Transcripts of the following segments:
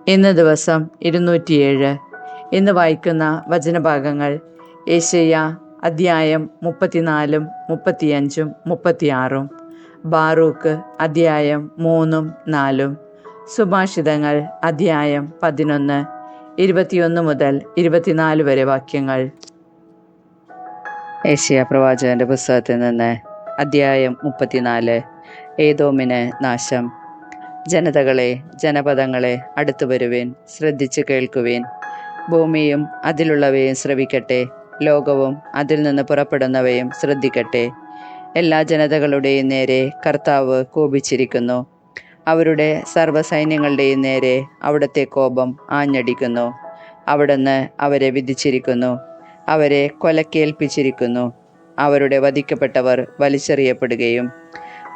ഇന്ന് ദിവസം 207. ഇന്ന് വായിക്കുന്ന വചനഭാഗങ്ങൾ യെശയ്യാ അധ്യായം 34, 35, 36, ബാറൂക്ക് അധ്യായം 3, 4, സുഭാഷിതങ്ങൾ അധ്യായം 11, 21 മുതൽ 24 വരെ വാക്യങ്ങൾ. യെശയ്യാ പ്രവാചകന്റെ പുസ്തകത്തിൽ നിന്ന് അധ്യായം 34. ഏദോമിന് നാശം. ജനതകളെ, ജനപദങ്ങളെ, അടുത്തു വരുവിൻ, ശ്രദ്ധിച്ചു കേൾക്കുവിൻ. ഭൂമിയും അതിലുള്ളവയും ശ്രവിക്കട്ടെ, ലോകവും അതിൽ നിന്ന് പുറപ്പെടുന്നവയും ശ്രദ്ധിക്കട്ടെ. എല്ലാ ജനതകളുടെയും നേരെ കർത്താവ് കോപിച്ചിരിക്കുന്നു. അവരുടെ സർവ്വസൈന്യങ്ങളുടെയും നേരെ അവിടുത്തെ കോപം ആഞ്ഞടിക്കുന്നു. അവിടുന്ന് അവരെ വിധിച്ചിരിക്കുന്നു, അവരെ കൊലക്കേൽപ്പിച്ചിരിക്കുന്നു. അവരുടെ വധിക്കപ്പെട്ടവർ വലിച്ചെറിയപ്പെടുകയും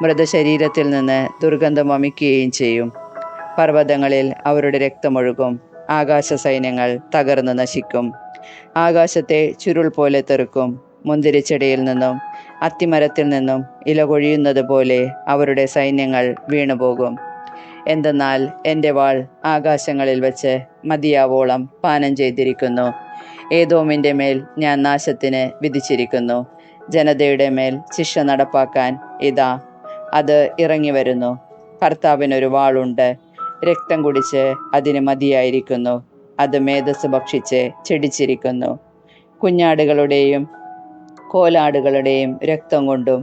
മൃതശരീരത്തിൽ നിന്ന് ദുർഗന്ധം വമിക്കുകയും ചെയ്യും. പർവ്വതങ്ങളിൽ അവരുടെ രക്തമൊഴുകും. ആകാശ സൈന്യങ്ങൾ തകർന്ന് നശിക്കും. ആകാശത്തെ ചുരുൾ പോലെ തെറുക്കും. മുന്തിരിച്ചെടിയിൽ നിന്നും അത്തിമരത്തിൽ നിന്നും ഇല കൊഴിയുന്നത് പോലെ അവരുടെ സൈന്യങ്ങൾ വീണുപോകും. എന്തെന്നാൽ എൻ്റെ വാൾ ആകാശങ്ങളിൽ വച്ച് മതിയാവോളം പാനം ചെയ്തിരിക്കുന്നു. ഏദോമിൻ്റെ മേൽ ഞാൻ നാശത്തിന് വിധിച്ചിരിക്കുന്നു. ജനതയുടെ മേൽ ശിക്ഷ നടപ്പാക്കാൻ ഇതാ അത് ഇറങ്ങി വരുന്നു. കർത്താവിനൊരു വാളുണ്ട്. രക്തം കുടിച്ച് അതിന് മതിയായിരിക്കുന്നു. അത് മേധസ് ഭക്ഷിച്ച് ചെടിച്ചിരിക്കുന്നു. കുഞ്ഞാടുകളുടെയും കോലാടുകളുടെയും രക്തം കൊണ്ടും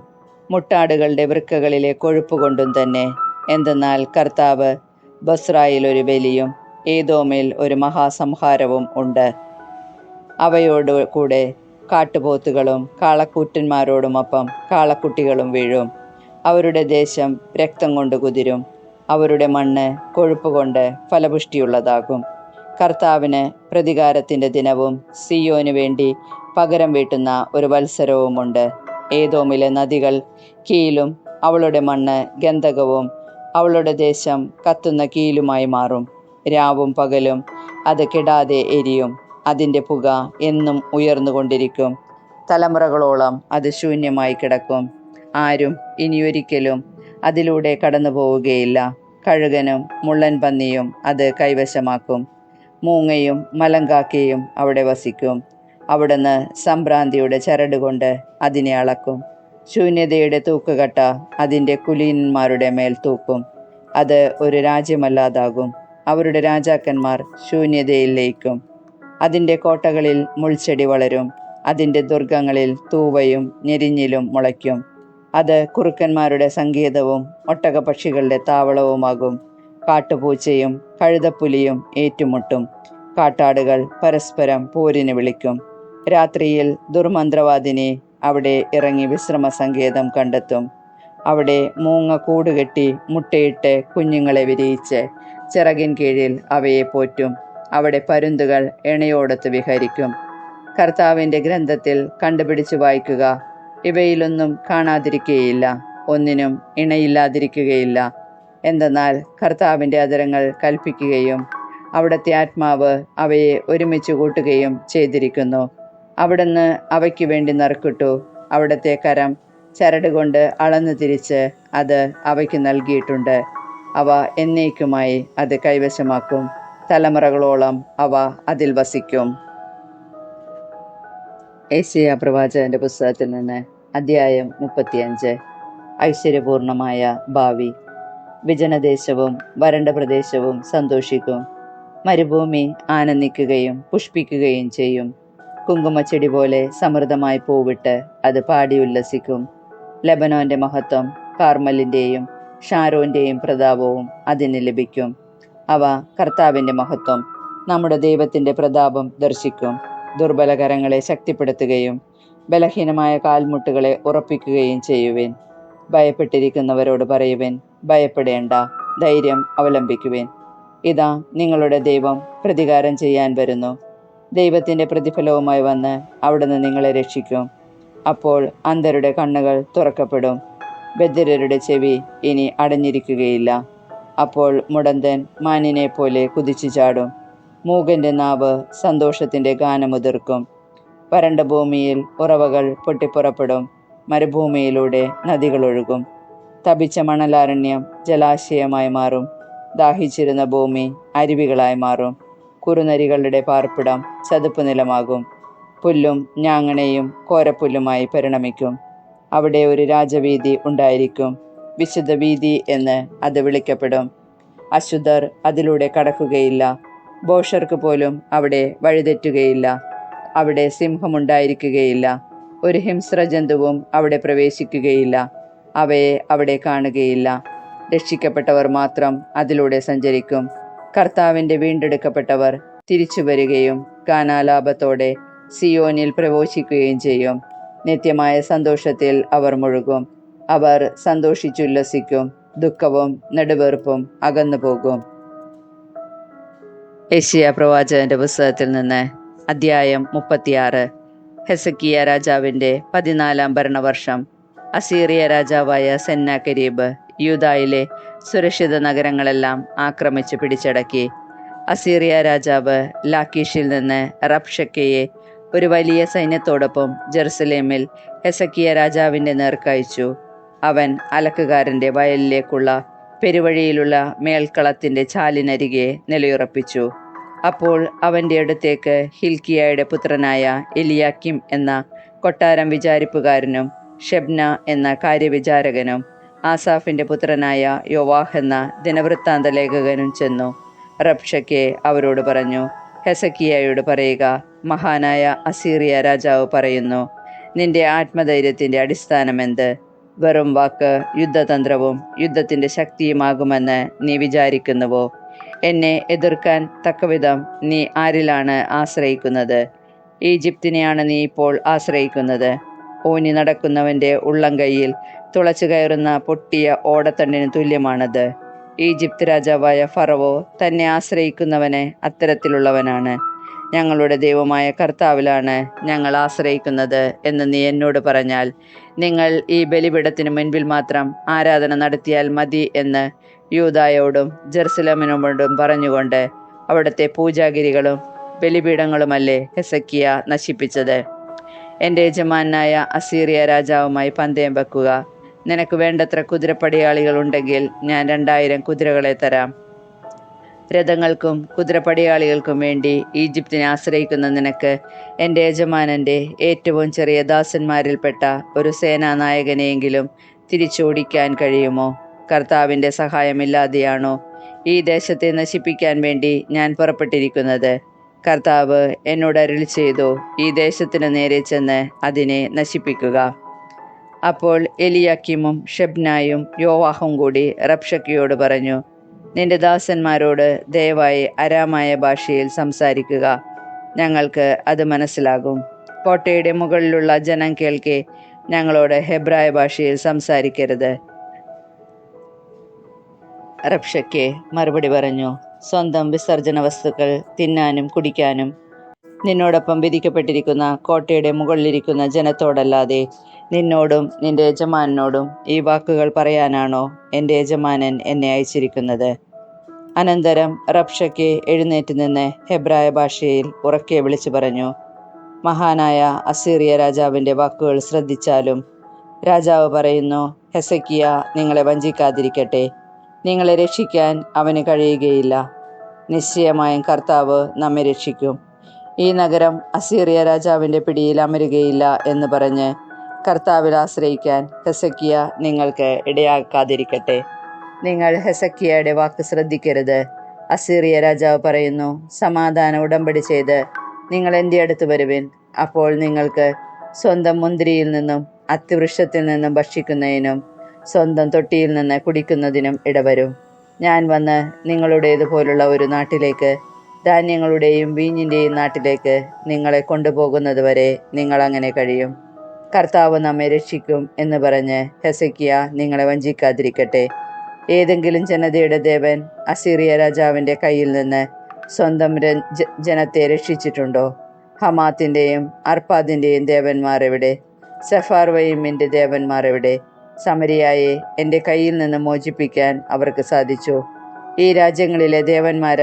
മുട്ടാടുകളുടെ വൃക്കകളിലെ കൊഴുപ്പ് കൊണ്ടും തന്നെ. എന്തെന്നാൽ കർത്താവ് ബസ്രായിൽ ഒരു ബലിയും ഏദോമിൽ ഒരു മഹാസംഹാരവും ഉണ്ട്. അവയോട് കൂടെ കാട്ടുപോത്തുകളും കാളക്കൂറ്റന്മാരോടുമൊപ്പം കാളക്കുട്ടികളും വീഴും. അവരുടെ ദേശം രക്തം കൊണ്ട് കുതിരും. അവരുടെ മണ്ണ് കൊഴുപ്പ് കൊണ്ട് ഫലപുഷ്ടിയുള്ളതാകും. കർത്താവിന് പ്രതികാരത്തിൻ്റെ ദിനവും സിയോന് വേണ്ടി പകരം വീട്ടുന്ന ഒരു വത്സരവുമുണ്ട്. ഏദോമിലെ നദികൾ കീലും അവളുടെ മണ്ണ് ഗന്ധകവും അവളുടെ ദേശം കത്തുന്ന കീലുമായി മാറും. രാവും പകലും അത് കെടാതെ എരിയും. അതിൻ്റെ പുക എന്നും ഉയർന്നുകൊണ്ടിരിക്കും. തലമുറകളോളം അത് ശൂന്യമായി കിടക്കും. ആരും ഇനിയൊരിക്കലും അതിലൂടെ കടന്നു പോവുകയില്ല. കഴുകനും മുള്ളൻ പന്നിയും അത് കൈവശമാക്കും. മൂങ്ങയും മലങ്കാക്കയും അവിടെ വസിക്കും. അവിടുന്ന് സംഭ്രാന്തിയുടെ ചരട് കൊണ്ട് അതിനെ അളക്കും. ശൂന്യതയുടെ തൂക്കുകട്ട അതിൻ്റെ കുലീനന്മാരുടെ മേൽ തൂക്കും. അത് ഒരു രാജ്യമല്ലാതാകും. അവരുടെ രാജാക്കന്മാർ ശൂന്യതയിൽ ലയിക്കും. അതിൻ്റെ കോട്ടകളിൽ മുൾച്ചെടി വളരും. അതിൻ്റെ ദുർഗങ്ങളിൽ തൂവയും ഞെരിഞ്ഞിലും മുളയ്ക്കും. അത് കുറുക്കന്മാരുടെ സങ്കേതവും ഒട്ടകപക്ഷികളുടെ താവളവുമാകും. കാട്ടുപൂച്ചയും കഴുതപ്പുലിയും ഏറ്റുമുട്ടും. കാട്ടാടുകൾ പരസ്പരം പോരിന് വിളിക്കും. രാത്രിയിൽ ദുർമന്ത്രവാദിനി അവിടെ ഇറങ്ങി വിശ്രമ സങ്കേതം കണ്ടെത്തും. അവിടെ മൂങ്ങ കൂടുകെട്ടി മുട്ടയിട്ട് കുഞ്ഞുങ്ങളെ വിരിയിച്ച് ചിറകിൻ കീഴിൽ അവയെ പോറ്റും. അവിടെ പരുന്തുകൾ ഇണയോടൊത്ത് വിഹരിക്കും. കർത്താവിൻ്റെ ഗ്രന്ഥത്തിൽ കണ്ടുപിടിച്ചു വായിക്കുക. ഇവയിലൊന്നും കാണാതിരിക്കുകയില്ല, ഒന്നിനും ഇണയില്ലാതിരിക്കുകയില്ല. എന്തെന്നാൽ കർത്താവിൻ്റെ അധരങ്ങൾ കൽപ്പിക്കുകയും അവിടുത്തെ ആത്മാവ് അവയെ ഒരുമിച്ച് കൂട്ടുകയും ചെയ്തിരിക്കുന്നു. അവിടുന്ന് അവയ്ക്ക് വേണ്ടി നറുക്കിട്ടു. അവിടുത്തെ കരം ചരട് കൊണ്ട് അളന്നു തിരിച്ച് അത് അവയ്ക്ക് നൽകിയിട്ടുണ്ട്. അവ എന്നേക്കുമായി അത് കൈവശമാക്കും. തലമുറകളോളം അവ അതിൽ വസിക്കും. യെശയ്യാ പ്രവാചകന്റെ പുസ്തകത്തിൽ നിന്ന് അധ്യായം 35. ഐശ്വര്യപൂർണമായ ഭാവി. വിജനദേശവും വരണ്ട പ്രദേശവും സന്തോഷിക്കും. മരുഭൂമി ആനന്ദിക്കുകയും പുഷ്പിക്കുകയും ചെയ്യും. കുങ്കുമച്ചെടി പോലെ സമൃദ്ധമായി പൂവിട്ട് അത് പാടി ഉല്ലസിക്കും. ലെബനോന്റെ മഹത്വം കാർമലിൻ്റെയും ഷാരോന്റെയും പ്രതാപവും അതിന് ലഭിക്കും. അവ കർത്താവിൻ്റെ മഹത്വം, നമ്മുടെ ദൈവത്തിൻ്റെ പ്രതാപം ദർശിക്കും. ദുർബലകരങ്ങളെ ശക്തിപ്പെടുത്തുകയും ബലഹീനമായ കാൽമുട്ടുകളെ ഉറപ്പിക്കുകയും ചെയ്യുവിൻ. ഭയപ്പെട്ടിരിക്കുന്നവരോട് പറയുവിൻ, ഭയപ്പെടേണ്ട, ധൈര്യം അവലംബിക്കുവിൻ. ഇതാ നിങ്ങളുടെ ദൈവം പ്രതികാരം ചെയ്യാൻ വരുന്നു. ദൈവത്തിൻ്റെ പ്രതിഫലവുമായി വന്ന് അവിടുന്ന് നിങ്ങളെ രക്ഷിക്കും. അപ്പോൾ അന്ധരുടെ കണ്ണുകൾ തുറക്കപ്പെടും. ബധിരരുടെ ചെവി ഇനി അടഞ്ഞിരിക്കുകയില്ല. അപ്പോൾ മുടന്തൻ മാനിനെ പോലെ കുതിച്ചു ചാടും. മൂകന്റെ നാവ് സന്തോഷത്തിൻ്റെ ഗാനമുതിർക്കും. വരണ്ട ഭൂമിയിൽ ഉറവകൾ പൊട്ടിപ്പുറപ്പെടും. മരുഭൂമിയിലൂടെ നദികളൊഴുകും. തപിച്ച മണലാരണ്യം ജലാശയമായി മാറും. ദാഹിച്ചിരുന്ന ഭൂമി അരുവികളായി മാറും. കുറുനരികളുടെ പാർപ്പിടം ചതുപ്പ് നിലമാകും. പുല്ലും ഞാങ്ങണയും കോരപ്പുല്ലുമായി പരിണമിക്കും. അവിടെ ഒരു രാജവീതി ഉണ്ടായിരിക്കും. വിശുദ്ധ വീതി എന്ന് അത് വിളിക്കപ്പെടും. അശുദ്ധർ അതിലൂടെ കടക്കുകയില്ല. ഭോഷർക്ക് പോലും അവിടെ വഴിതെറ്റുകയില്ല. അവിടെ സിംഹമുണ്ടായിരിക്കുകയില്ല. ഒരു ഹിംസ്രജന്തുവും അവിടെ പ്രവേശിക്കുകയില്ല. അവയെ അവിടെ കാണുകയില്ല. രക്ഷിക്കപ്പെട്ടവർ മാത്രം അതിലൂടെ സഞ്ചരിക്കും. കർത്താവിൻ്റെ വീണ്ടെടുക്കപ്പെട്ടവർ തിരിച്ചു വരികയും ഗാനാലാപത്തോടെ സിയോനിൽ പ്രവേശിക്കുകയും ചെയ്യും. നിത്യമായ സന്തോഷത്തിൽ അവർ മുഴുകും. അവർ സന്തോഷിച്ചുല്ലസിക്കും. ദുഃഖവും നെടുവീർപ്പും അകന്നു പോകും. യെശയ്യാ പ്രവാചകന്റെ പുസ്തകത്തിൽ നിന്ന് അധ്യായം 36. ഹെസക്കിയ രാജാവിൻ്റെ 14 ഭരണവർഷം. അസീറിയ രാജാവായ സെന്നാകെരീബ് യൂദായിലെ സുരക്ഷിത നഗരങ്ങളെല്ലാം ആക്രമിച്ച് പിടിച്ചടക്കി. അസീറിയ രാജാവ് ലാക്കീഷിൽ നിന്ന് റബ്ഷക്കയെ ഒരു വലിയ സൈന്യത്തോടൊപ്പം ജെറുസലേമിൽ ഹെസക്കിയ രാജാവിൻ്റെ നേർക്കയച്ചു. അവൻ അലക്കുകാരൻ്റെ വയലിലേക്കുള്ള പെരുവഴിയിലുള്ള മേൽക്കളത്തിൻ്റെ ചാലിനരികെ നിലയുറപ്പിച്ചു. അപ്പോൾ അവൻ്റെ അടുത്തേക്ക് ഹിൽക്കിയയുടെ പുത്രനായ എലിയാക്കിം എന്ന കൊട്ടാരം വിചാരിപ്പുകാരനും ഷെബ്ന എന്ന കാര്യവിചാരകനും ആസാഫിൻ്റെ പുത്രനായ യോവാഹ് എന്ന ദിനവൃത്താന്ത ലേഖകനും ചെന്നു. റബ്ഷക്കെ അവരോട് പറഞ്ഞു, ഹെസക്കിയയോട് പറയുക, മഹാനായ അസീറിയ രാജാവ് പറയുന്നു, നിന്റെ ആത്മധൈര്യത്തിൻ്റെ അടിസ്ഥാനമെന്ത്? വെറും വാക്ക് യുദ്ധതന്ത്രവും യുദ്ധത്തിൻ്റെ ശക്തിയുമാകുമെന്ന് നീ വിചാരിക്കുന്നുവോ? എന്നെ എതിർക്കാൻ തക്കവിധം നീ ആരിലാണ് ആശ്രയിക്കുന്നത്? ഈജിപ്തിനെയാണ് നീ ഇപ്പോൾ ആശ്രയിക്കുന്നത്. ഊന്നി നടക്കുന്നവൻ്റെ ഉള്ളംകൈയിൽ തുളച്ചു കയറുന്ന പൊട്ടിയ ഓടത്തണ്ടിന് തുല്യമാണത്. ഈജിപ്ത് രാജാവായ ഫറവോ തന്നെ ആശ്രയിക്കുന്നവന് അത്തരത്തിലുള്ളവനാണ്. ഞങ്ങളുടെ ദൈവമായ കർത്താവിലാണ് ഞങ്ങൾ ആശ്രയിക്കുന്നത് എന്ന് നീ എന്നോട് പറഞ്ഞാൽ, നിങ്ങൾ ഈ ബലിപീഠത്തിന് മുൻപിൽ മാത്രം ആരാധന നടത്തിയാൽ മതി എന്ന് യൂദായോടും ജെറുസലേമിനോടും പറഞ്ഞുകൊണ്ട് അവിടുത്തെ പൂജാഗിരികളും ബലിപീഠങ്ങളുമല്ലേ ഹെസക്കിയ നശിപ്പിച്ചത്? എൻ്റെ യജമാനായ അസീറിയ രാജാവുമായി പന്തയം വെക്കുക. നിനക്ക് വേണ്ടത്ര കുതിരപ്പടയാളികൾ ഉണ്ടെങ്കിൽ ഞാൻ 2000 കുതിരകളെ തരാം. രഥങ്ങൾക്കും കുതിരപ്പടയാളികൾക്കും വേണ്ടി ഈജിപ്തിനെ ആശ്രയിക്കുന്ന നിനക്ക് എൻ്റെ യജമാനൻ്റെ ഏറ്റവും ചെറിയ ദാസന്മാരിൽപ്പെട്ട ഒരു സേനാനായകനെയെങ്കിലും തിരിച്ചോടിക്കാൻ കഴിയുമോ? കർത്താവിൻ്റെ സഹായമില്ലാതെയാണോ ഈ ദേശത്തെ നശിപ്പിക്കാൻ വേണ്ടി ഞാൻ പുറപ്പെട്ടിരിക്കുന്നത്? കർത്താവ് എന്നോട് അരുളി ചെയ്തു, ഈ ദേശത്തിന് നേരെ ചെന്ന് അതിനെ നശിപ്പിക്കുക. അപ്പോൾ എലിയാക്കിമും ഷെബ്നായും യോവാഹും കൂടി റബ്ഷക്കയോട് പറഞ്ഞു, നിന്റെ ദാസന്മാരോട് ദയവായി അരാമായ ഭാഷയിൽ സംസാരിക്കുക, ഞങ്ങൾക്ക് അത് മനസ്സിലാകും. കോട്ടയുടെ മുകളിലുള്ള ജനം കേൾക്കെ ഞങ്ങളോട് ഹെബ്രായ ഭാഷയിൽ സംസാരിക്കരുത്. റബ്ഷക്കെ മറുപടി പറഞ്ഞു, സ്വന്തം വിസർജന വസ്തുക്കൾ തിന്നാനും കുടിക്കാനും നിന്നോടൊപ്പം വിധിക്കപ്പെട്ടിരിക്കുന്ന കോട്ടയുടെ മുകളിലിരിക്കുന്ന ജനത്തോടല്ലാതെ നിന്നോടും നിന്റെ യജമാനോടും ഈ വാക്കുകൾ പറയാനാണോ എൻ്റെ യജമാനൻ എന്നെ അയച്ചിരിക്കുന്നത്? അനന്തരം റബ്ഷക്കെ എഴുന്നേറ്റ് നിന്ന് ഹെബ്രായ ഭാഷയിൽ ഉറക്കെ വിളിച്ചു പറഞ്ഞു, മഹാനായ അസീറിയ രാജാവിൻ്റെ വാക്കുകൾ ശ്രദ്ധിച്ചാലും രാജാവ് പറയുന്നു, ഹെസക്കിയ നിങ്ങളെ വഞ്ചിക്കാതിരിക്കട്ടെ. നിങ്ങളെ രക്ഷിക്കാൻ അവന് കഴിയുകയില്ല. നിശ്ചയമായും കർത്താവ് നമ്മെ രക്ഷിക്കും. ഈ നഗരം അസീറിയ രാജാവിൻ്റെ പിടിയിൽ അമരുകയില്ല എന്ന് പറഞ്ഞ് കർത്താവിൽ ആശ്രയിക്കാൻ ഹെസക്കിയ നിങ്ങൾക്ക് ഇടയാക്കാതിരിക്കട്ടെ. നിങ്ങൾ ഹെസക്കിയയുടെ വാക്ക് ശ്രദ്ധിക്കരുത്. അസീറിയ രാജാവ് പറയുന്നു, സമാധാന ഉടമ്പടി ചെയ്ത് നിങ്ങൾ എൻ്റെ അടുത്ത് വരുവിൻ. അപ്പോൾ നിങ്ങൾക്ക് സ്വന്തം മുന്തിരിയിൽ നിന്നും അത്തിവൃക്ഷത്തിൽ നിന്നും ഭക്ഷിക്കുന്നതിനും സ്വന്തം തൊട്ടിയിൽ നിന്ന് കുടിക്കുന്നതിനും ഇടവരും. ഞാൻ വന്ന് നിങ്ങളുടേതുപോലുള്ള ഒരു നാട്ടിലേക്ക്, ധാന്യങ്ങളുടെയും വീഞ്ഞിൻ്റെയും നാട്ടിലേക്ക് നിങ്ങളെ കൊണ്ടുപോകുന്നത് വരെ നിങ്ങൾ അങ്ങനെ കഴിയും. കർത്താവ് നമ്മെ രക്ഷിക്കും എന്ന് പറഞ്ഞ് ഹെസക്കിയ നിങ്ങളെ വഞ്ചിക്കാതിരിക്കട്ടെ. ഏതെങ്കിലും ജനതയുടെ ദേവൻ അസീറിയ രാജാവിൻ്റെ കയ്യിൽ നിന്ന് സ്വന്തം ജനത്തെ രക്ഷിച്ചിട്ടുണ്ടോ? ഹമാത്തിൻ്റെയും അർപ്പാദിൻ്റെയും ദേവന്മാർ എവിടെ? സെഫാർവയിമിൻ്റെ ദേവന്മാർ എവിടെ? സമരിയായെ എൻ്റെ കയ്യിൽ നിന്ന് മോചിപ്പിക്കാൻ അവർക്ക് സാധിച്ചു. ഈ രാജ്യങ്ങളിലെ ദേവന്മാർ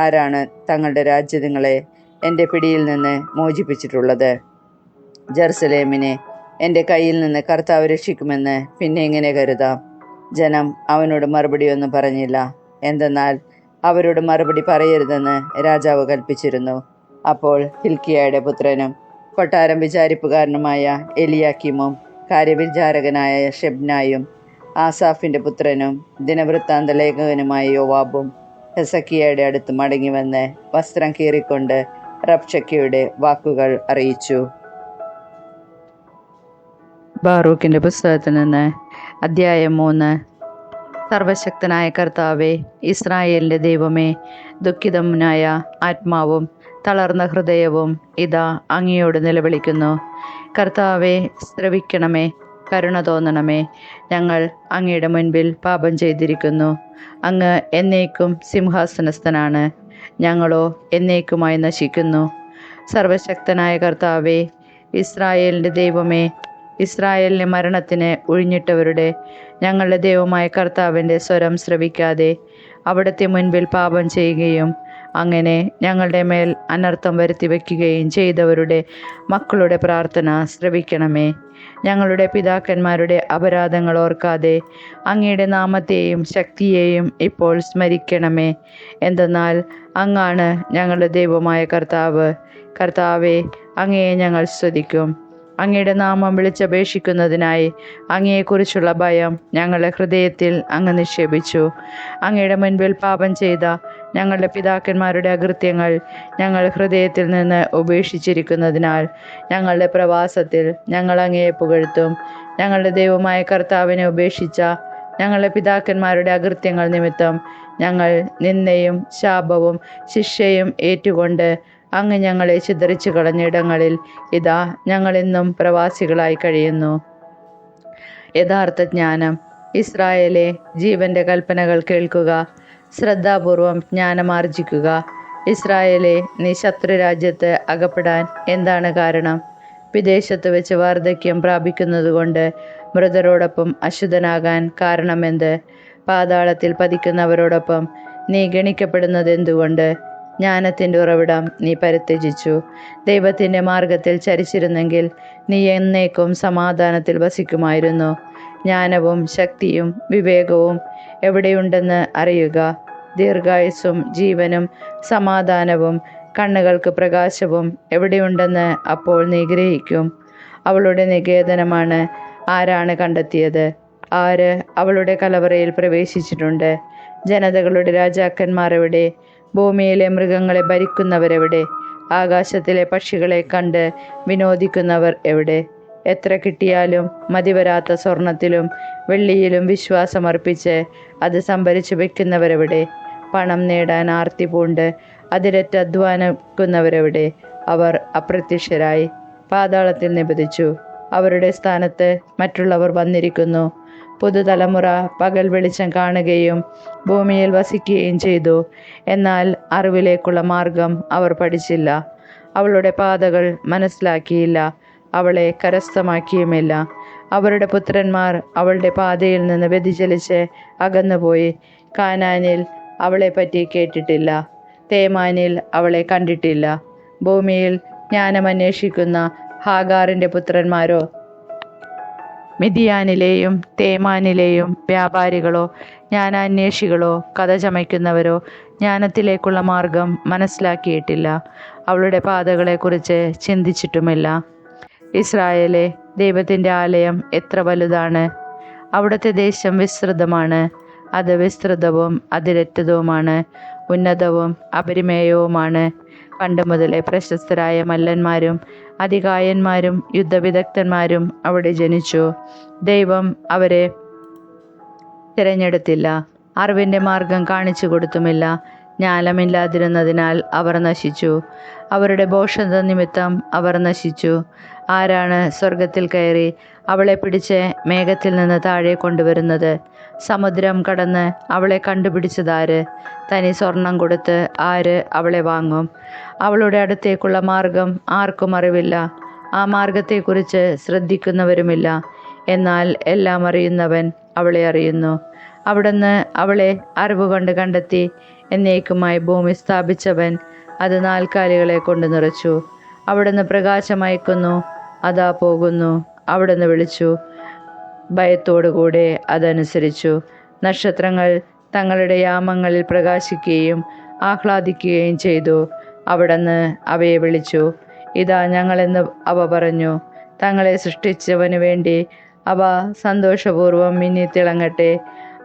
ആരാണ് തങ്ങളുടെ രാജ്യങ്ങളെ എൻ്റെ പിടിയിൽ നിന്ന് മോചിപ്പിച്ചിട്ടുള്ളത്? ജെറുസലേമിനെ എൻ്റെ കയ്യിൽ നിന്ന് കർത്താവ് രക്ഷിക്കുമെന്ന് പിന്നെ എങ്ങനെ കരുതാം? ജനം അവനോട് മറുപടിയൊന്നും പറഞ്ഞില്ല. എന്തെന്നാൽ അവരോട് മറുപടി പറയരുതെന്ന് രാജാവ് കൽപ്പിച്ചിരുന്നു. അപ്പോൾ ഹിൽക്കിയയുടെ പുത്രനും കൊട്ടാരം വിചാരിപ്പുകാരനുമായ എലിയാക്കീമും കാര്യവിചാരകനായ ഷെബ്നായും ആസാഫിൻ്റെ പുത്രനും ദിനവൃത്താന്ത ലേഖകനുമായ യോവാബും ഹെസക്കിയയുടെ അടുത്ത് മടങ്ങിവന്ന് വസ്ത്രം കീറിക്കൊണ്ട് റബ്ശക്കയുടെ വാക്കുകൾ അറിയിച്ചു. ബാറൂക്കിൻ്റെ പുസ്തകത്തിൽ നിന്ന് അധ്യായം 3. സർവശക്തനായ കർത്താവേ, ഇസ്രായേലിൻ്റെ ദൈവമേ, ദുഃഖിതനായ ആത്മാവും തളർന്ന ഹൃദയവും ഇതാ അങ്ങയോട് നിലവിളിക്കുന്നു. കർത്താവേ, ശ്രവിക്കണമേ, കരുണ തോന്നണമേ. ഞങ്ങൾ അങ്ങയുടെ മുൻപിൽ പാപം ചെയ്തിരിക്കുന്നു. അങ്ങ് എന്നേക്കും സിംഹാസനസ്ഥനാണ്, ഞങ്ങളോ എന്നേക്കുമായി നശിക്കുന്നു. സർവശക്തനായ കർത്താവേ, ഇസ്രായേലിൻ്റെ ദൈവമേ, ഇസ്രായേലിനെ മരണത്തിന് ഒഴിഞ്ഞിട്ടവരുടെ ഞങ്ങളുടെ ദൈവമായ കർത്താവിൻ്റെ സ്വരം ശ്രവിക്കാതെ അവിടുത്തെ മുൻപിൽ പാപം ചെയ്യുകയും അങ്ങനെ ഞങ്ങളുടെ മേൽ അനർത്ഥം വരുത്തി വയ്ക്കുകയും ചെയ്തവരുടെ മക്കളുടെ പ്രാർത്ഥന ശ്രവിക്കണമേ. ഞങ്ങളുടെ പിതാക്കന്മാരുടെ അപരാധങ്ങൾ ഓർക്കാതെ അങ്ങയുടെ നാമത്തെയും ശക്തിയെയും ഇപ്പോൾ സ്മരിക്കണമേ. എന്തെന്നാൽ അങ്ങാണ് ഞങ്ങളുടെ ദൈവമായ കർത്താവ്. കർത്താവേ, അങ്ങയെ ഞങ്ങൾ സ്തുതിക്കും. അങ്ങയുടെ നാമം വിളിച്ചപേക്ഷിക്കുന്നതിനായി അങ്ങയെക്കുറിച്ചുള്ള ഭയം ഞങ്ങളുടെ ഹൃദയത്തിൽ അങ്ങ് നിക്ഷേപിച്ചു. അങ്ങയുടെ മുൻപിൽ പാപം ചെയ്ത ഞങ്ങളുടെ പിതാക്കന്മാരുടെ അകൃത്യങ്ങൾ ഞങ്ങൾ ഹൃദയത്തിൽ നിന്ന് ഉപേക്ഷിച്ചിരിക്കുന്നതിനാൽ ഞങ്ങളുടെ പ്രവാസത്തിൽ ഞങ്ങൾ അങ്ങയെ പുകഴ്ത്തും. ഞങ്ങളുടെ ദൈവമായ കർത്താവിനെ ഉപേക്ഷിച്ച ഞങ്ങളുടെ പിതാക്കന്മാരുടെ അകൃത്യങ്ങൾ നിമിത്തം ഞങ്ങൾ നിന്ദയും ശാപവും ശിക്ഷയും ഏറ്റുകൊണ്ട് അങ്ങ് ഞങ്ങളെ ചിതറിച്ചു കളഞ്ഞിടങ്ങളിൽ ഇതാ ഞങ്ങളിന്നും പ്രവാസികളായി കഴിയുന്നു. യഥാർത്ഥ ജ്ഞാനം. ഇസ്രായേലെ, ജീവന്റെ കൽപ്പനകൾ കേൾക്കുക, ശ്രദ്ധാപൂർവം ജ്ഞാനമാർജിക്കുക. ഇസ്രായേലെ, നീ ശത്രുരാജ്യത്ത് അകപ്പെടാൻ എന്താണ് കാരണം? വിദേശത്ത് വെച്ച് വാർദ്ധക്യം പ്രാപിക്കുന്നതുകൊണ്ട് മൃതരോടൊപ്പം അശുദ്ധനാകാൻ കാരണമെന്ത്? പാതാളത്തിൽ പതിക്കുന്നവരോടൊപ്പം നീ ഗണിക്കപ്പെടുന്നത് എന്തുകൊണ്ട്? ജ്ഞാനത്തിൻ്റെ ഉറവിടം നീ പരിത്യജിച്ചു. ദൈവത്തിൻ്റെ മാർഗത്തിൽ ചരിച്ചിരുന്നെങ്കിൽ നീ എന്നേക്കും സമാധാനത്തിൽ വസിക്കുമായിരുന്നു. ജ്ഞാനവും ശക്തിയും വിവേകവും എവിടെയുണ്ടെന്ന് അറിയുക. ദീർഘായുസ്സും ജീവനും സമാധാനവും കണ്ണുകൾക്ക് പ്രകാശവും എവിടെയുണ്ടെന്ന് അപ്പോൾ നീ ഗ്രഹിക്കും. അവളുടെ നികേതനമാണ് ആരാണ് കണ്ടെത്തിയത്? ആര് അവളുടെ കലവറയിൽ പ്രവേശിച്ചിട്ടുണ്ട്? ജനതകളുടെ രാജാക്കന്മാർ എവിടെ? ഭൂമിയിലെ മൃഗങ്ങളെ ഭരിക്കുന്നവരെവിടെ? ആകാശത്തിലെ പക്ഷികളെ കണ്ട് വിനോദിക്കുന്നവർ എവിടെ? എത്ര കിട്ടിയാലും മതിവരാത്ത സ്വർണത്തിലും വെള്ളിയിലും വിശ്വാസമർപ്പിച്ച് അത് സംഭരിച്ചു വെക്കുന്നവരെവിടെ? പണം നേടാൻ ആർത്തി പൂണ്ട് അതിരറ്റ് അധ്വാനിക്കുന്നവരെവിടെ? അവർ അപ്രത്യക്ഷരായി പാതാളത്തിൽ നിബദിച്ചു. അവരുടെ സ്ഥാനത്ത് മറ്റുള്ളവർ വന്നിരിക്കുന്നു. പുതുതലമുറ പകൽ വെളിച്ചം കാണുകയും ഭൂമിയിൽ വസിക്കുകയും ചെയ്തു. എന്നാൽ അറിവിലേക്കുള്ള മാർഗം അവർ പഠിച്ചില്ല. അവളുടെ പാതകൾ മനസ്സിലാക്കിയില്ല, അവളെ കരസ്ഥമാക്കിയുമില്ല. അവരുടെ പുത്രന്മാർ അവളുടെ പാതയിൽ നിന്ന് വ്യതിചലിച്ച് അകന്നുപോയി. കാനാനിൽ അവളെപ്പറ്റി കേട്ടിട്ടില്ല, തേമാനിൽ അവളെ കണ്ടിട്ടില്ല. ഭൂമിയിൽ ജ്ഞാനമന്വേഷിക്കുന്ന ഹാഗാറിൻ്റെ പുത്രന്മാരോ മിദിയാനിലെയും തേമാനിലെയും വ്യാപാരികളോ ജ്ഞാനാന്വേഷികളോ കഥ ചമയ്ക്കുന്നവരോ ജ്ഞാനത്തിലേക്കുള്ള മാർഗം മനസ്സിലാക്കിയിട്ടില്ല, അവളുടെ പാതകളെക്കുറിച്ച് ചിന്തിച്ചിട്ടുമില്ല. ഇസ്രായേലെ, ദൈവത്തിൻ്റെ ആലയം എത്ര വലുതാണ്! അവിടുത്തെ ദേശം വിസ്തൃതമാണ്. അത് വിസ്തൃതവും അതിരറ്റതുമാണ്, ഉന്നതവും അപരിമേയവുമാണ്. പണ്ട് മുതലേ പ്രശസ്തരായ മല്ലന്മാരും അതികായന്മാരും യുദ്ധവിദഗ്ധന്മാരും അവിടെ ജനിച്ചു. ദൈവം അവരെ തിരഞ്ഞെടുത്തില്ല, അറിവിൻ്റെ മാർഗം കാണിച്ചു കൊടുത്തുമില്ല. ജ്ഞാനമില്ലാതിരുന്നതിനാൽ അവർ നശിച്ചു. അവരുടെ ഭോഷത നിമിത്തം അവർ നശിച്ചു. ആരാണ് സ്വർഗത്തിൽ കയറി അവളെ പിടിച്ച് മേഘത്തിൽ നിന്ന് താഴെ കൊണ്ടുവരുന്നത്? സമുദ്രം കടന്ന് അവളെ കണ്ടുപിടിച്ചതാര്? തനി സ്വർണം കൊടുത്ത് ആര് അവളെ വാങ്ങും? അവളുടെ അടുത്തേക്കുള്ള മാർഗം ആർക്കും അറിവില്ല, ആ മാർഗത്തെക്കുറിച്ച് ശ്രദ്ധിക്കുന്നവരുമില്ല. എന്നാൽ എല്ലാം അറിയുന്നവൻ അവളെ അറിയുന്നു. അവിടുന്ന് അവളെ അറിവുകൊണ്ട് കണ്ടെത്തി. എന്നേക്കുമായി ഭൂമി സ്ഥാപിച്ചവൻ അത് നാൽക്കാലികളെ കൊണ്ട് നിറച്ചു. അവിടുന്ന് പ്രകാശമയക്കുന്നു, അതാ പോകുന്നു. അവിടുന്ന് വിളിച്ചു, ഭയത്തോടുകൂടെ അതനുസരിച്ചു. നക്ഷത്രങ്ങൾ തങ്ങളുടെ യാമങ്ങളിൽ പ്രകാശിക്കുകയും ആഹ്ലാദിക്കുകയും ചെയ്തു. അവിടുന്ന് അവയെ വിളിച്ചു. ഇതാ ഞങ്ങളെന്ന് അവ പറഞ്ഞു. തങ്ങളെ സൃഷ്ടിച്ചവന് വേണ്ടി അവ സന്തോഷപൂർവ്വം മിന്നിത്തിളങ്ങട്ടെ.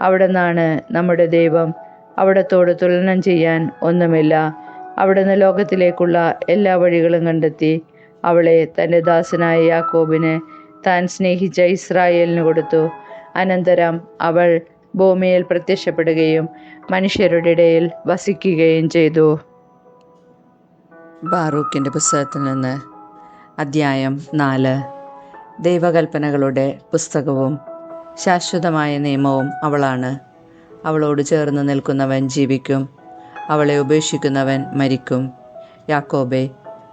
അവിടുന്നാണ് നമ്മുടെ ദൈവം, അവിടത്തോട് തുലനം ചെയ്യാൻ ഒന്നുമില്ല. അവിടുന്ന് ലോകത്തിലേക്കുള്ള എല്ലാ വഴികളും കണ്ടെത്തി. അവളെ തൻ്റെ ദാസനായ യാക്കോബിന്, താൻ സ്നേഹിച്ച ഇസ്രായേലിന് കൊടുത്തു. അനന്തരം അവൾ ഭൂമിയിൽ പ്രത്യക്ഷപ്പെടുകയും മനുഷ്യരുടെ ഇടയിൽ വസിക്കുകയും ചെയ്തു. ബാറൂക്കിൻ്റെ പുസ്തകത്തിൽ നിന്ന് അദ്ധ്യായം 4. ദൈവകൽപ്പനകളുടെ പുസ്തകവും ശാശ്വതമായ നിയമവും അവളാണ്. അവളോട് ചേർന്ന് നിൽക്കുന്നവൻ ജീവിക്കും, അവളെ ഉപേക്ഷിക്കുന്നവൻ മരിക്കും. യാക്കോബേ,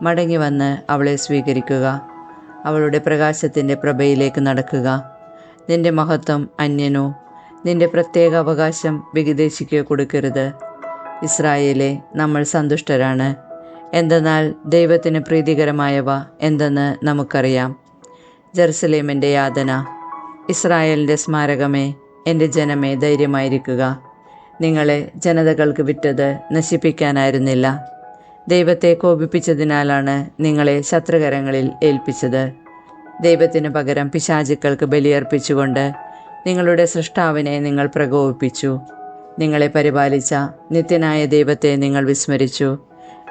മടങ്ങി വന്ന് അവളെ സ്വീകരിക്കുക. അവളുടെ പ്രകാശത്തിൻ്റെ പ്രഭയിലേക്ക് നടക്കുക. നിന്റെ മഹത്വം അന്യനോ നിന്റെ പ്രത്യേക അവകാശം വിദേശിക്ക് കൊടുക്കരുത്. ഇസ്രായേലെ, നമ്മൾ സന്തുഷ്ടരാണ്. എന്തെന്നാൽ ദൈവത്തിന് പ്രീതികരമായവ എന്തെന്ന് നമുക്കറിയാം. ജെറുസലേമിൻ്റെ യാതന. ഇസ്രായേലിൻ്റെ സ്മാരകമേ, എൻ്റെ ജനമേ, ധൈര്യമായിരിക്കുക. നിങ്ങളെ ജനതകൾക്ക് വിറ്റത് നശിപ്പിക്കാനായിരുന്നില്ല. ദൈവത്തെ കോപിപ്പിച്ചതിനാലാണ് നിങ്ങളെ ശത്രുകരങ്ങളിൽ ഏൽപ്പിച്ചത്. ദൈവത്തിന് പകരം പിശാചുക്കൾക്ക് ബലിയർപ്പിച്ചുകൊണ്ട് നിങ്ങളുടെ സൃഷ്ടാവിനെ നിങ്ങൾ പ്രകോപിപ്പിച്ചു. നിങ്ങളെ പരിപാലിച്ച നിത്യനായ ദൈവത്തെ നിങ്ങൾ വിസ്മരിച്ചു.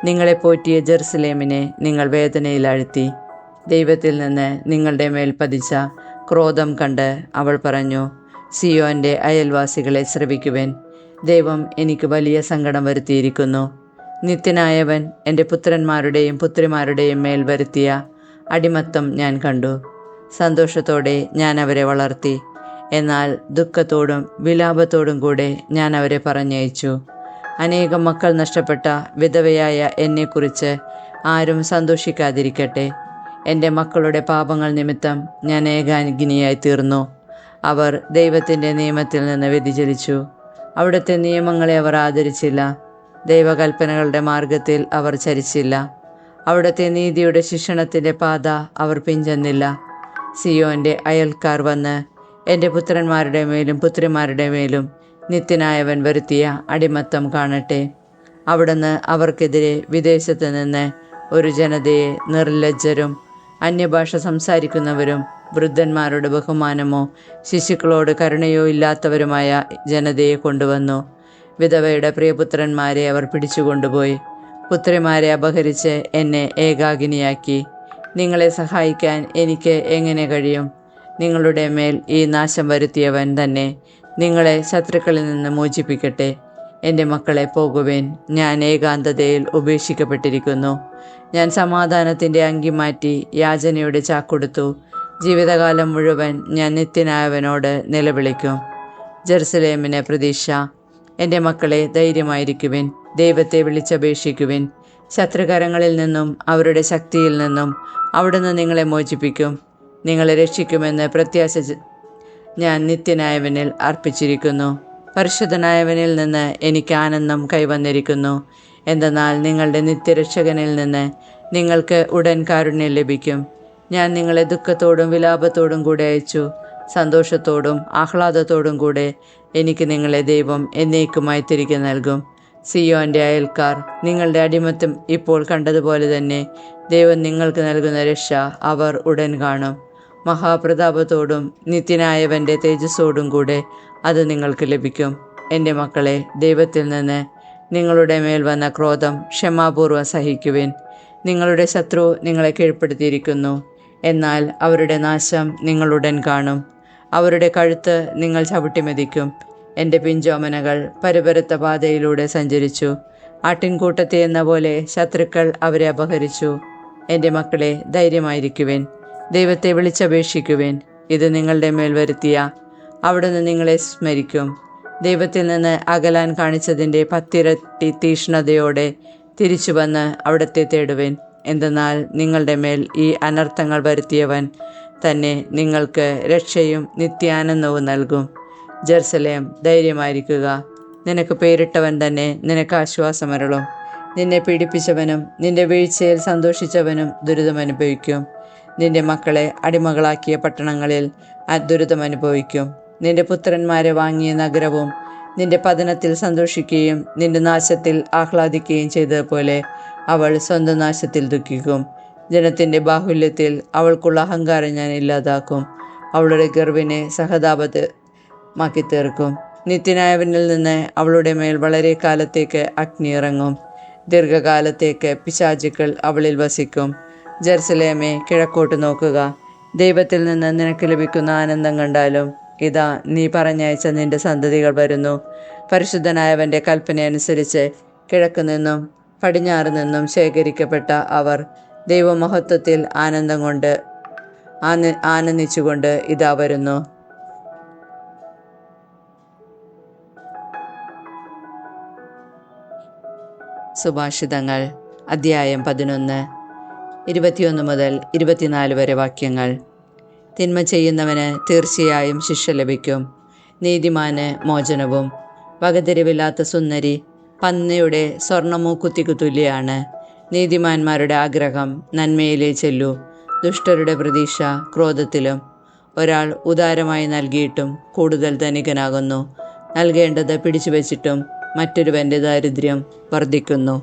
നിങ്ങളെ പോറ്റിയ ജെറുസലേമിനെ നിങ്ങൾ വേദനയിലാഴ്ത്തി. ദൈവത്തിൽ നിന്ന് നിങ്ങളുടെ മേൽ പതിച്ച ക്രോധം കണ്ട് അവൾ പറഞ്ഞു, സിയോൻ്റെ അയൽവാസികളെ ശ്രവിക്കുവിൻ. ദൈവം എനിക്ക് വലിയ സങ്കടം വരുത്തിയിരിക്കുന്നു. നിത്യനായവൻ എൻ്റെ പുത്രന്മാരുടെയും പുത്രിമാരുടെയും മേൽ വരുത്തിയ അടിമത്തം ഞാൻ കണ്ടു. സന്തോഷത്തോടെ ഞാൻ അവരെ വളർത്തി, എന്നാൽ ദുഃഖത്തോടും വിലാപത്തോടും കൂടെ ഞാൻ അവരെ പറഞ്ഞയച്ചു. അനേകം മക്കൾ നഷ്ടപ്പെട്ട വിധവയായ എന്നെക്കുറിച്ച് ആരും സന്തോഷിക്കാതിരിക്കട്ടെ. എൻ്റെ മക്കളുടെ പാപങ്ങൾ നിമിത്തം ഞാൻ ഏകാഗ്നിയായി തീർന്നു. അവർ ദൈവത്തിൻ്റെ നിയമത്തിൽ നിന്ന് വ്യതിചലിച്ചു. അവിടുത്തെ നിയമങ്ങളെ അവർ ആദരിച്ചില്ല. ദൈവകൽപ്പനകളുടെ മാർഗത്തിൽ അവർ ചരിച്ചില്ല. അവിടുത്തെ നീതിയുടെ ശിക്ഷണത്തിൻ്റെ പാത അവർ പിഞ്ചെന്നില്ല. സിയോൻ്റെ അയൽക്കാർ വന്ന് എൻ്റെ പുത്രന്മാരുടെ മേലും പുത്രിമാരുടെ മേലും നിത്യനായവൻ വരുത്തിയ അടിമത്തം കാണട്ടെ. അവിടുന്ന് അവർക്കെതിരെ വിദേശത്ത് നിന്ന് ഒരു ജനതയെ, നിർലജ്ജരും അന്യഭാഷ സംസാരിക്കുന്നവരും വൃദ്ധന്മാരുടെ ബഹുമാനമോ ശിശുക്കളോട് കരുണയോ ഇല്ലാത്തവരുമായ ജനതയെ കൊണ്ടുവന്നു. വിധവയുടെ പ്രിയപുത്രന്മാരെ അവർ പിടിച്ചുകൊണ്ടുപോയി. പുത്രിമാരെ അപഹരിച്ച് എന്നെ ഏകാകിനിയാക്കി. നിങ്ങളെ സഹായിക്കാൻ എനിക്ക് എങ്ങനെ കഴിയും? നിങ്ങളുടെ മേൽ ഈ നാശം വരുത്തിയവൻ തന്നെ നിങ്ങളെ ശത്രുക്കളിൽ നിന്ന് മോചിപ്പിക്കട്ടെ. എൻ്റെ മക്കളെ, പോകുവേൻ. ഞാൻ ഏകാന്തതയിൽ ഉപേക്ഷിക്കപ്പെട്ടിരിക്കുന്നു. ഞാൻ സമാധാനത്തിൻ്റെ അങ്കി മാറ്റി യാചനയുടെ ചാക്കൊടുത്തു. ജീവിതകാലം മുഴുവൻ ഞാൻ നിത്യനായവനോട് നിലവിളിക്കും. ജെറുസലേമിന് പ്രതീക്ഷ. എൻ്റെ മക്കളെ, ധൈര്യമായിരിക്കുവിൻ. ദൈവത്തെ വിളിച്ചപേക്ഷിക്കുവിൻ. ശത്രുകരങ്ങളിൽ നിന്നും അവരുടെ ശക്തിയിൽ നിന്നും അവിടുന്ന് നിങ്ങളെ മോചിപ്പിക്കും. നിങ്ങളെ രക്ഷിക്കുമെന്ന് പ്രത്യാശ ഞാൻ നിത്യനായവനിൽ അർപ്പിച്ചിരിക്കുന്നു. പരിശുദ്ധനായവനിൽ നിന്ന് എനിക്ക് ആനന്ദം കൈവന്നിരിക്കുന്നു. എന്തെന്നാൽ നിങ്ങളുടെ നിത്യരക്ഷകനിൽ നിന്ന് നിങ്ങൾക്ക് ഉടൻ കാരുണ്യം ലഭിക്കും. ഞാൻ നിങ്ങളെ ദുഃഖത്തോടും വിലാപത്തോടും കൂടെ അയച്ചു. സന്തോഷത്തോടും ആഹ്ലാദത്തോടും കൂടെ എനിക്ക് നിങ്ങളെ ദൈവം എന്നേക്കുമായി തിരികെ നൽകും. സിയോൻ്റെ അയൽക്കാർ, നിങ്ങളുടെ അടിമത്തം ഇപ്പോൾ കണ്ടതുപോലെ തന്നെ ദൈവം നിങ്ങൾക്ക് നൽകുന്ന രക്ഷ അവർ ഉടൻ കാണും. മഹാപ്രതാപത്തോടും നിത്യനായവൻ്റെ തേജസ്സോടും കൂടെ അത് നിങ്ങൾക്ക് ലഭിക്കും. എൻ്റെ മക്കളെ, ദൈവത്തിൽ നിന്ന് നിങ്ങളുടെ മേൽ വന്ന ക്രോധം ക്ഷമാപൂർവ്വം സഹിക്കുവിൻ. നിങ്ങളുടെ ശത്രു നിങ്ങളെ കീഴ്പ്പെടുത്തിയിരിക്കുന്നു, എന്നാൽ അവരുടെ നാശം നിങ്ങളുടൻ കാണും. അവരുടെ കഴുത്ത് നിങ്ങൾ ചവിട്ടിമെതിക്കും. എൻ്റെ പിഞ്ചോമനകൾ പരുപരുത്ത പാതയിലൂടെ സഞ്ചരിച്ചു. ആട്ടിൻകൂട്ടത്തെ എന്ന പോലെ ശത്രുക്കൾ അവരെ അപഹരിച്ചു. എൻ്റെ മക്കളെ, ധൈര്യമായിരിക്കുവിൻ. ദൈവത്തെ വിളിച്ചപേക്ഷിക്കുവിൻ. ഇത് നിങ്ങളുടെ മേൽ വരുത്തിയ അവിടുന്ന് നിങ്ങളെ സ്മരിക്കും. ദൈവത്തിൽ നിന്ന് അകലാൻ കാണിച്ചതിൻ്റെ 10 ഇരട്ടി തീക്ഷ്ണതയോടെ തിരിച്ചു വന്ന് അവിടുത്തെ തേടുവിൻ. എന്തെന്നാൽ നിങ്ങളുടെ മേൽ ഈ അനർത്ഥങ്ങൾ വരുത്തിയവൻ തന്നെ നിങ്ങൾക്ക് രക്ഷയും നിത്യാനന്ദവും നൽകും. ജെറുസലേം, ധൈര്യമായിരിക്കുക. നിനക്ക് പേരിട്ടവൻ തന്നെ നിനക്ക് ആശ്വാസമരുളും. നിന്നെ പീഡിപ്പിച്ചവനും നിന്റെ വീഴ്ചയിൽ സന്തോഷിച്ചവനും ദുരിതമനുഭവിക്കും. നിന്റെ മക്കളെ അടിമകളാക്കിയ പട്ടണങ്ങളിൽ ദുരിതമനുഭവിക്കും. നിന്റെ പുത്രന്മാരെ വാങ്ങിയ നഗരവും നിന്റെ പതനത്തിൽ സന്തോഷിക്കുകയും നിന്റെ നാശത്തിൽ ആഹ്ലാദിക്കുകയും ചെയ്തതുപോലെ അവൾ സ്വന്തം നാശത്തിൽ ദുഃഖിക്കും. ജനത്തിൻ്റെ അവൾക്കുള്ള അഹങ്കാരം ഞാൻ ഇല്ലാതാക്കും. അവളുടെ ഗർവിനെ സഹതാപമാക്കി തീർക്കും. നിത്യനായവനിൽ നിന്ന് അവളുടെ മേൽ വളരെ കാലത്തേക്ക് അഗ്നി ഇറങ്ങും. ദീർഘകാലത്തേക്ക് പിശാചുക്കൾ അവളിൽ വസിക്കും. ജെറുസലേമേ, കിഴക്കോട്ട് നോക്കുക. ദൈവത്തിൽ നിന്ന് നിനക്ക് ലഭിക്കുന്ന ആനന്ദം കണ്ടാലും. ഇതാ, നീ പറഞ്ഞയച്ച നിന്റെ സന്തതികൾ വരുന്നു. പരിശുദ്ധനായവൻ്റെ കൽപ്പനയനുസരിച്ച് കിഴക്ക് നിന്നും പടിഞ്ഞാറ് നിന്നും ശേഖരിക്കപ്പെട്ട അവർ ദൈവമഹത്വത്തിൽ ആനന്ദിച്ചുകൊണ്ട് ഇതാ വരുന്നു. സുഭാഷിതങ്ങൾ അധ്യായം 11 21 മുതൽ 24 വരെ വാക്യങ്ങൾ. തിന്മ ചെയ്യുന്നവന് തീർച്ചയായും ശിക്ഷ ലഭിക്കും. നീതിമാന് മോചനവും. വകതിരിവില്ലാത്ത സുന്ദരി പന്നിയുടെ സ്വർണ്ണമൂക്കുത്തിക്കു തുല്യാണ്. നീതിമാന്മാരുടെ ആഗ്രഹം നന്മയിലേ ചെല്ലൂ. ദുഷ്ടരുടെ പ്രതീക്ഷ ക്രോധത്തിലും. ഒരാൾ ഉദാരമായി നൽകിയിട്ടും കൂടുതൽ ധനികനാകുന്നു. നൽകേണ്ടത് പിടിച്ചു വച്ചിട്ടും മറ്റൊരുവൻ്റെ ദാരിദ്ര്യം വർദ്ധിക്കുന്നു.